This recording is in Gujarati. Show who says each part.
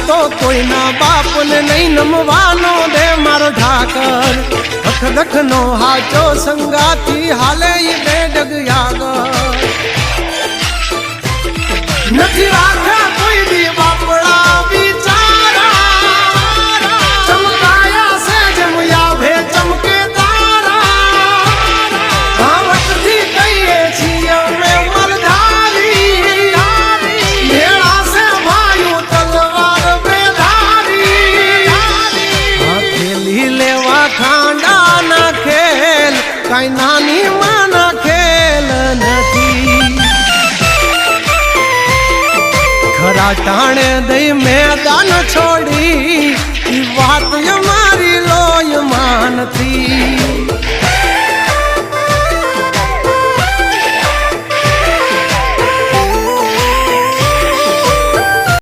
Speaker 1: તો કોઈના બાપને નહીં નમવાનો દે મારો ઠાકર અખદખ નો હાચો સંગાથી હાલે ઈ બે ડગયાગર નથી રાખ્યા કોઈ દી બાપડા બિચારા ચમકાયા છે જેમ યાભે ચમકે તારા ભાવટથી કહીએ છીએ અમે મલધારી મેળા છે ભાયું તલવાર બેધારી ખેલી લેવા ખાંડા ના ખેલ કાંઈ નાની માના ખેલ નથી ખરા ટાણે દઈ મેદાન છોડી ઈ વાત અમારી લોયમાં નથી